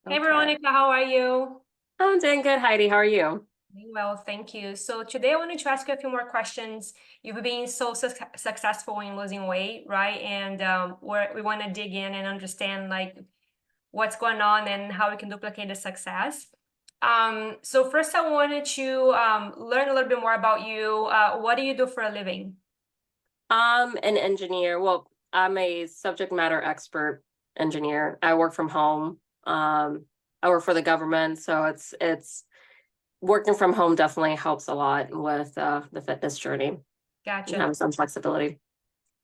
Hey Okay. Veronica, how are you? I'm doing good, Heidi. How are you? Doing well, thank you. So today I wanted to ask you a few more questions. You've been so successful in losing weight, right? And we want to dig in and understand like what's going on and how we can duplicate the success. So first I wanted to learn a little bit more about you. What do you do for a living? I'm an engineer. Well, I'm a subject matter expert engineer. I work from home. I work for the government, so it's working from home definitely helps a lot with the fitness journey and Gotcha. having some flexibility.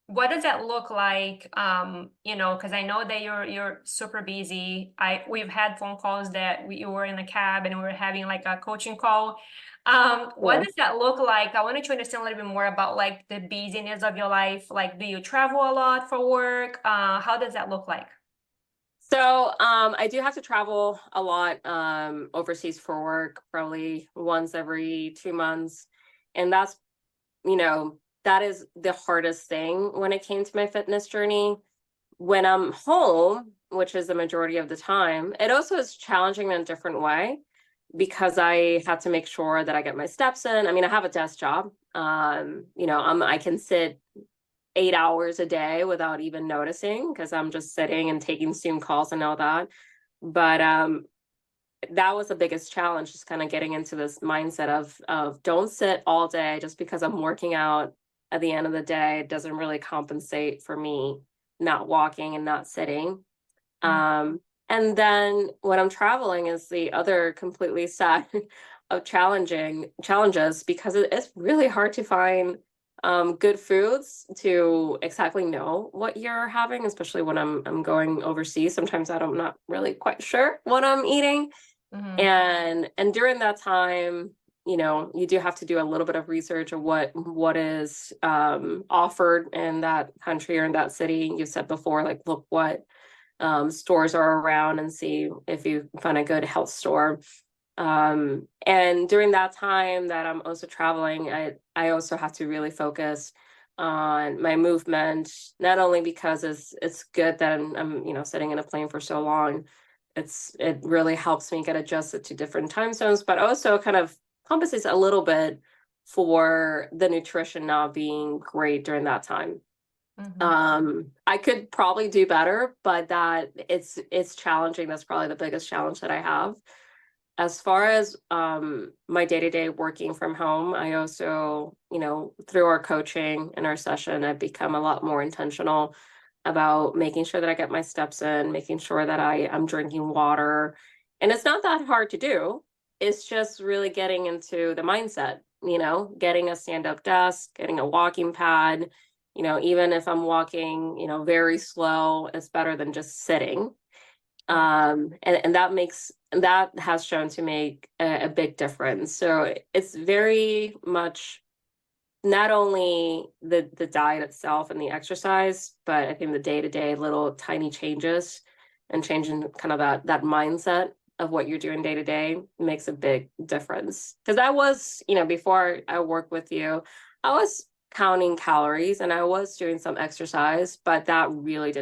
What does that look like? Because I know that you're super busy. We've had phone calls that you were in a cab and we were having like a coaching call. What Yeah. does that look like? I wanted to understand a little bit more about like the busyness of your life. Like, do you travel a lot for work? How does that look like? So I do have to travel a lot overseas for work, probably once every 2 months. And that is the hardest thing when it came to my fitness journey. When I'm home, which is the majority of the time, it also is challenging in a different way because I have to make sure that I get my steps in. I mean, I have a desk job. I can sit 8 hours a day without even noticing because I'm just sitting and taking Zoom calls and all that. But that was the biggest challenge, just kind of getting into this mindset of don't sit all day just because I'm working out. At the end of the day, it doesn't really compensate for me not walking and not sitting. Mhm. um and then when I'm traveling is the other completely side of challenging challenges because it's really hard to find good foods to exactly know what you're having, especially when I'm going overseas. Sometimes I'm not really quite sure what I'm eating, Mhm. and during that time, you do have to do a little bit of research of what is offered in that country or in that city. You said before, like, look what stores are around and see if you find a good health store. And during that time that I'm also traveling, I also have to really focus on my movement, not only because it's good that I'm sitting in a plane for so long. It really helps me get adjusted to different time zones, but also kind of compensates a little bit for the nutrition not being great during that time. Mhm. I could probably do better, but that it's challenging. That's probably the biggest challenge that I have. As far as my day-to-day working from home, I also, through our coaching and our session, I've become a lot more intentional about making sure that I get my steps in, making sure that I'm drinking water. And it's not that hard to do. It's just really getting into the mindset, getting a stand-up desk, getting a walking pad. Even if I'm walking, very slow, it's better than just sitting. And that has shown to make a big difference. So it's very much not only the diet itself and the exercise, but I think the day-to-day little tiny changes and changing kind of that mindset of what you're doing day to day makes a big difference. Because I was, before I worked with you, I was counting calories and I was doing some exercise, but that really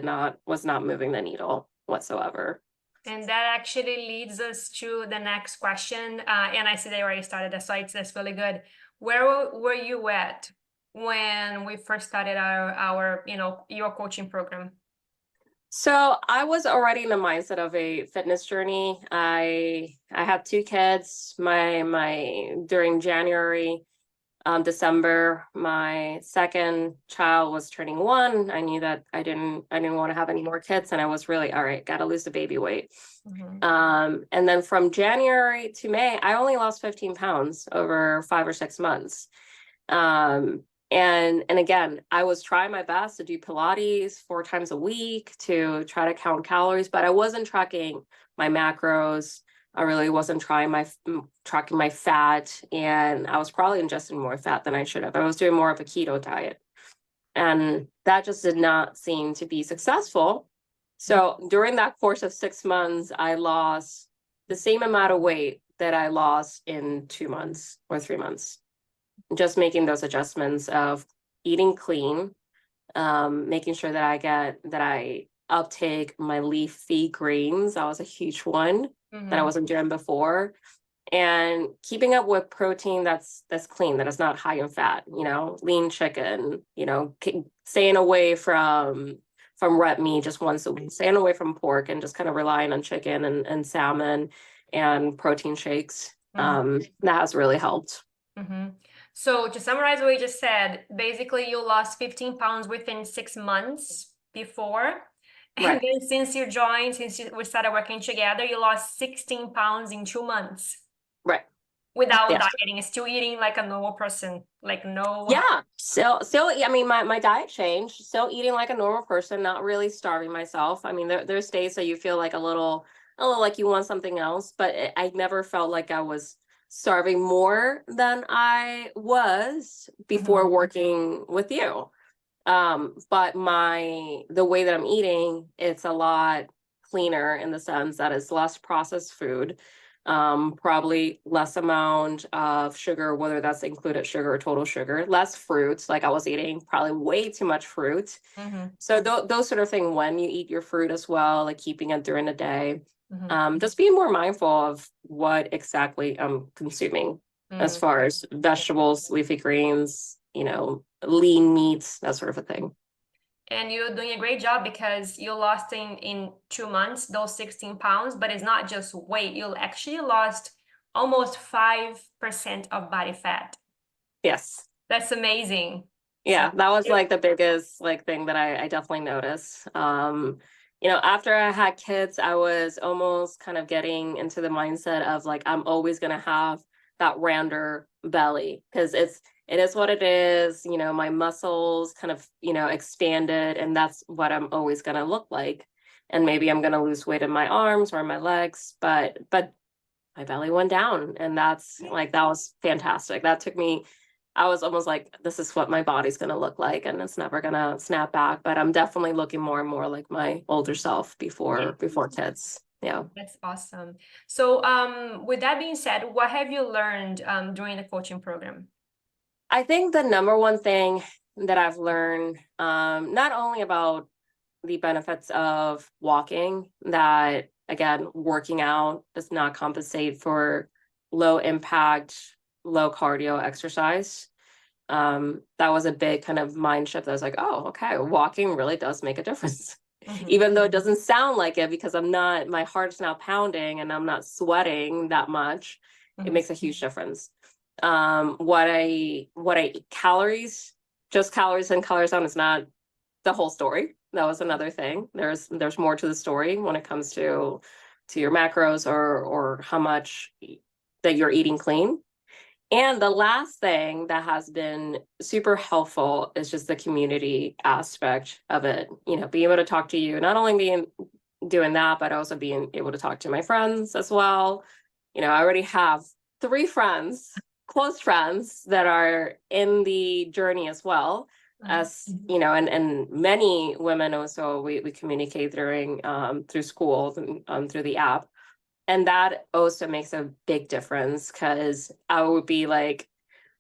was not moving the needle whatsoever. And that actually leads us to the next question. And I see they already started the sites. That's really good. Where were you at when we first started your coaching program? So I was already in the mindset of a fitness journey. I had two kids. My during January, December, my second child was turning 1. I knew that I didn't want to have any more kids, and I was really all right. Got to lose the baby weight. Mhm. And then from January to May, I only lost 15 pounds over 5 or 6 months. Um, and again, I was trying my best to do Pilates 4 times a week to try to count calories, but I wasn't tracking my macros. I really wasn't tracking my fat, and I was probably ingesting more fat than I should have. I was doing more of a keto diet, and that just did not seem to be successful. So during that course of 6 months, I lost the same amount of weight that I lost in 2 months or 3 months, just making those adjustments of eating clean, making sure that I uptake my leafy greens. That was a huge one that I wasn't doing before. And keeping up with protein that's clean, that is not high in fat, lean chicken, staying away from red meat just once a week, staying away from pork, and just kind of relying on chicken and salmon and protein shakes. That has really helped. So to summarize what you just said, basically you lost 15 pounds within 6 months before. And then since you joined, we started working together, you lost 16 pounds in 2 months. Right. Without dieting, still eating like a normal person, like no. Yeah. Still, I mean, my diet changed. Still eating like a normal person, not really starving myself. I mean, there's days that you feel like a little like you want something else, but I never felt like I was starving more than I was before working with you. But the way that I'm eating, it's a lot cleaner in the sense that it's less processed food, probably less amount of sugar, whether that's included sugar or total sugar, less fruits. Like I was eating probably way too much fruit. So those sort of things, when you eat your fruit as well, like keeping it during the day, just being more mindful of what exactly I'm consuming as far as vegetables, leafy greens, lean meats, that sort of a thing. And you're doing a great job because you lost in 2 months those 16 pounds, but it's not just weight. You actually lost almost 5% of body fat. Yes. That's amazing. Yeah, that was like the biggest thing that I definitely noticed. After I had kids, I was almost kind of getting into the mindset of like, I'm always going to have that rounder belly because it is what it is. My muscles kind of, expanded, and that's what I'm always going to look like. And maybe I'm going to lose weight in my arms or my legs, but my belly went down, and that was fantastic. That took me, I was almost like, this is what my body's going to look like, and it's never going to snap back. But I'm definitely looking more and more like my older self before kids. Yeah. That's awesome. So with that being said, what have you learned during the coaching program? I think the number one thing that I've learned, not only about the benefits of walking, that again, working out does not compensate for low impact, low cardio exercise. That was a big kind of mind shift. I was like, oh, okay, walking really does make a difference. Even though it doesn't sound like it, because my heart's not pounding and I'm not sweating that much, it makes a huge difference. What I eat, calories, just calories and calories on, is not the whole story. That was another thing. There's more to the story when it comes to your macros or how much that you're eating clean. And the last thing that has been super helpful is just the community aspect of it. Being able to talk to you, not only doing that, but also being able to talk to my friends as well. I already have 3 friends, close friends, that are in the journey as well. As and many women also we communicate through school, through the app. And that also makes a big difference, because I would be like,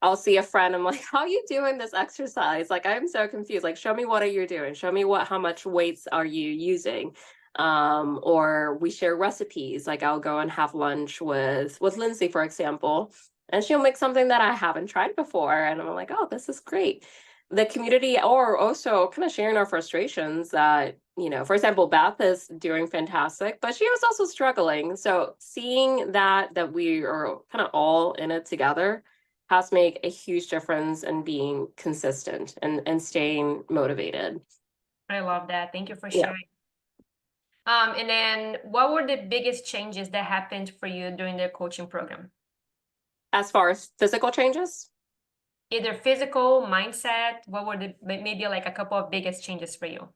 I'll see a friend, I'm like, how are you doing this exercise? Like, I'm so confused. Like, show me, what are you doing? Show me how much weights are you using? Or we share recipes. Like, I'll go and have lunch with Lindsay, for example, and she'll make something that I haven't tried before. And I'm like, oh, this is great. The community, or also kind of sharing our frustrations that, for example, Beth is doing fantastic, but she was also struggling. So seeing that we are kind of all in it together has made a huge difference in being consistent and staying motivated. I love that. Thank you for sharing. And then what were the biggest changes that happened for you during the coaching program? As far as physical changes? Either physical, mindset, what were maybe like a couple of biggest changes for you?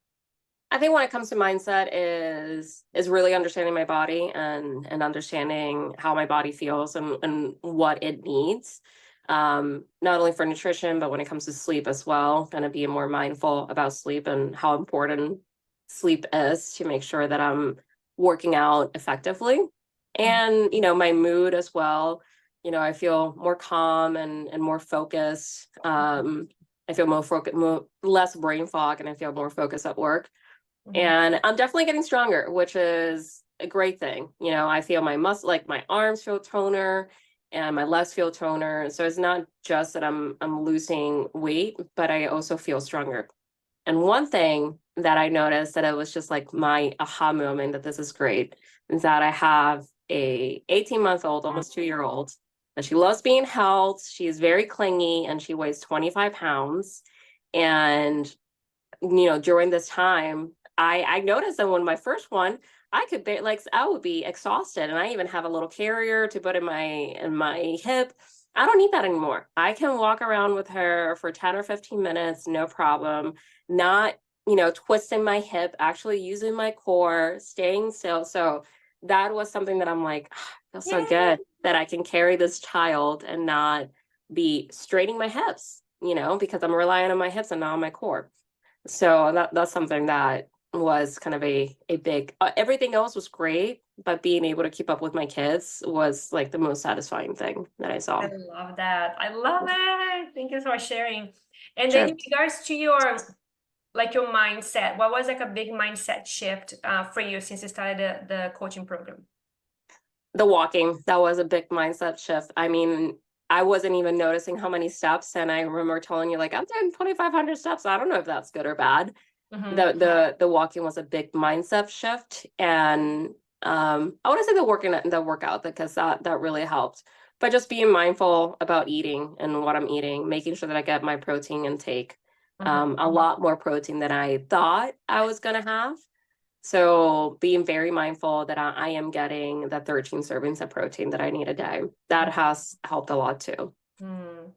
I think when it comes to mindset is really understanding my body and understanding how my body feels and what it needs. Not only for nutrition, but when it comes to sleep as well, kind of being more mindful about sleep and how important sleep is to make sure that I'm working out effectively. And, my mood as well. I feel more calm and more focused. I feel more less brain fog, and I feel more focused at work. Mhm. And I'm definitely getting stronger, which is a great thing. You know, I feel my muscle, like my arms feel toner and my legs feel toner. So it's not just that I'm losing weight, but I also feel stronger. And one thing that I noticed that it was just like my aha moment that this is great is that I have a 18-month-old, almost 2-year old, and she loves being held. She is very clingy and she weighs 25 pounds. And, you know, during this time, I noticed that when my first one, I could like I would be exhausted, and I even have a little carrier to put in my hip. I don't need that anymore. I can walk around with her for 10 or 15 minutes, no problem, not, you know, twisting my hip, actually using my core, staying still. So that was something that I'm like, "Ah, I feel so Yay. good that I can carry this child and not be straining my hips, you know, because I'm relying on my hips and not on my core." So that's something that was kind of a big, everything else was great, but being able to keep up with my kids was like the most satisfying thing that I I saw. love that. I love it. Thank you for sharing. And then Sure. in regards to your like your mindset, what was like a big mindset shift for you since you started the coaching program? The walking, that was a big mindset shift. I mean, I wasn't even noticing how many steps. And I remember telling you, like, I'm doing 2,500 steps. I don't know if that's good or bad. Hmm. The walking was a big mindset shift. And I want to say the workout, because that really helped. But just being mindful about eating and what I'm eating, making sure that I get my protein intake, Hmm. a lot more protein than I thought I was gonna have. So being very mindful that I am getting the 13 servings of protein that I need a day. That has helped a lot too. Mm.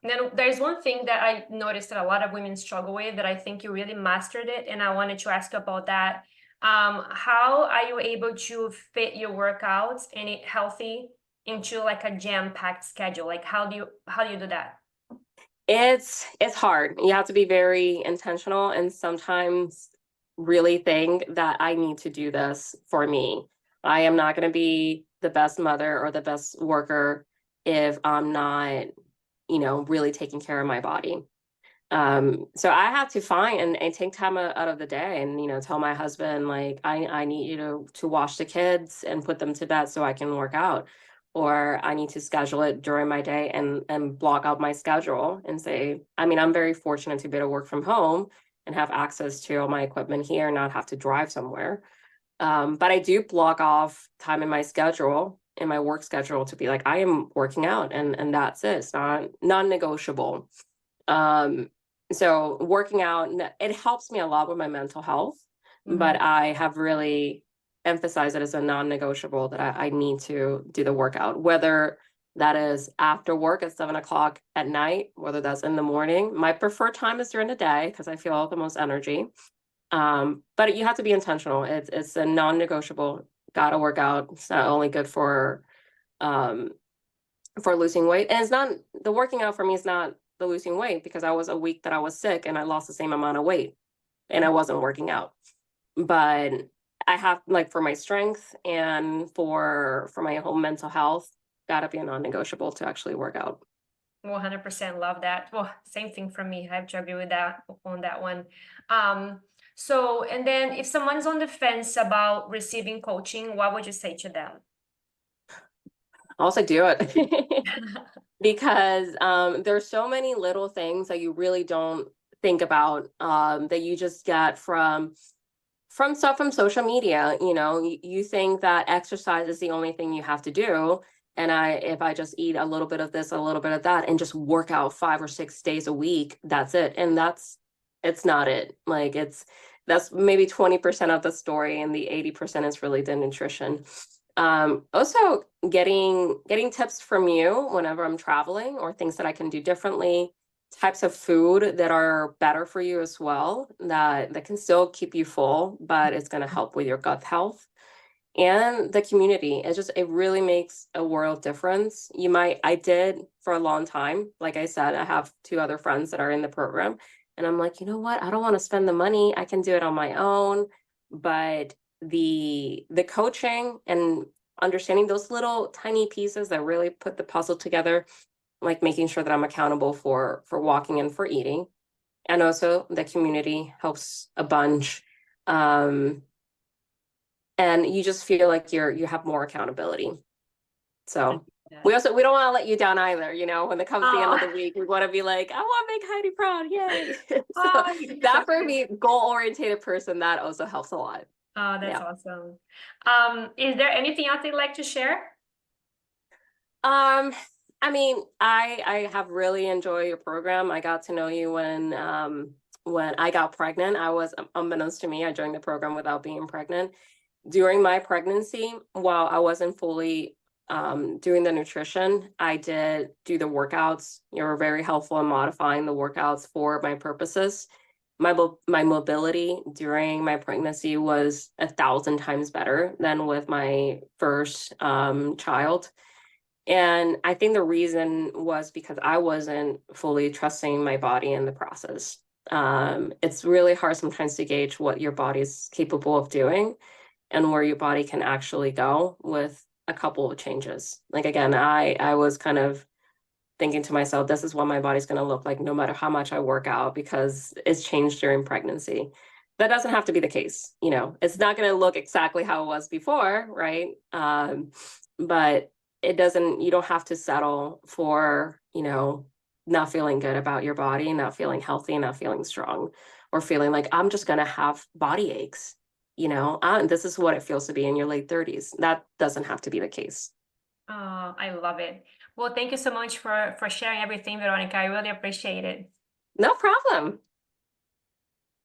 Then there's one thing that I noticed that a lot of women struggle with that I think you really mastered it, and I wanted to ask about that. How are you able to fit your workouts and eat healthy into like a jam-packed schedule? Like how do you do that? It's hard. You have to be very intentional and sometimes really think that I need to do this for me. I am not going to be the best mother or the best worker if I'm not, you know, really taking care of my body. So I have to find and take time out of the day and, you know, tell my husband, like, I need you to wash the kids and put them to bed so I can work out. Or I need to schedule it during my day and block out my schedule and say, I mean, I'm very fortunate to be able to work from home and have access to all my equipment here and not have to drive somewhere. But I do block off time in my schedule, in my work schedule, to be like, I am working out and that's it. It's not non-negotiable. Um, so working out, it helps me a lot with my mental health, Hmm. but I have really emphasized it as a non-negotiable that I need to do the workout, whether that is after work at 7 o'clock at night, whether that's in the morning. My preferred time is during the day because I feel the most energy. But you have to be intentional. It's a non-negotiable. Gotta work out. It's not only good um for losing weight. And it's not the working out for me is not the losing weight because I was a week that I was sick and I lost the same amount of weight and I wasn't working out. But I have like for my strength and for my whole mental health, gotta be a non-negotiable to actually work out. 100% love that. Well, same thing for me. I have to agree with that on that one. Um, so, and then if someone's on the fence about receiving coaching, what would you say to them? Also do it. Because there's so many little things that you really don't think about that you just get from stuff from social media. You know, you think that exercise is the only thing you have to do, and if I just eat a little bit of this, a little bit of that, and just work out 5 or 6 days a week, that's it. And it's not it. Like that's maybe 20% of the story, and the 80% is really the nutrition. Also getting tips from you whenever I'm traveling or things that I can do differently, types of food that are better for you as well, that can still keep you full, but it's going to help with your gut health. And the community, it really makes a world difference. I did for a long time, like I said, I have 2 other friends that are in the program, and I'm like, you know what, I don't want to spend the money, I can do it on my own. But the coaching and understanding those little tiny pieces that really put the puzzle together, like making sure that I'm accountable for walking and for eating, and also the community helps a bunch. And you just feel like you have more accountability. So Yeah. we don't want to let you down either. You know, when it comes to the end of the Oh, week, we want to be like, I want to make Heidi proud. Yay. So oh, you're so that for cute. me, goal-oriented person, that also helps a lot. Oh, that's Yeah. awesome. Is there anything else you'd like to share? Um, I mean, I have really enjoyed your program. I got to know you when I got pregnant. I was unbeknownst to me, I joined the program without being pregnant. During my pregnancy, while I wasn't fully doing the nutrition, I did do the workouts. You were very helpful in modifying the workouts for my purposes. My mobility during my pregnancy was 1,000 times better than with my first child. And I think the reason was because I wasn't fully trusting my body in the process. It's really hard sometimes to gauge what your body's capable of doing and where your body can actually go with a couple of changes. Like again, I was kind of thinking to myself, this is what my body's going to look like no matter how much I work out because it's changed during pregnancy. That doesn't have to be the case. You know, it's not going to look exactly how it was before, right? But it doesn't, you don't have to settle for, you know, not feeling good about your body, not feeling healthy, not feeling strong, or feeling like I'm just going to have body aches. You know, this is what it feels to be in your late 30s. That doesn't have to be the case. Oh, I love it. Well, thank you so much for sharing everything, Veronica. I really appreciate it. No problem.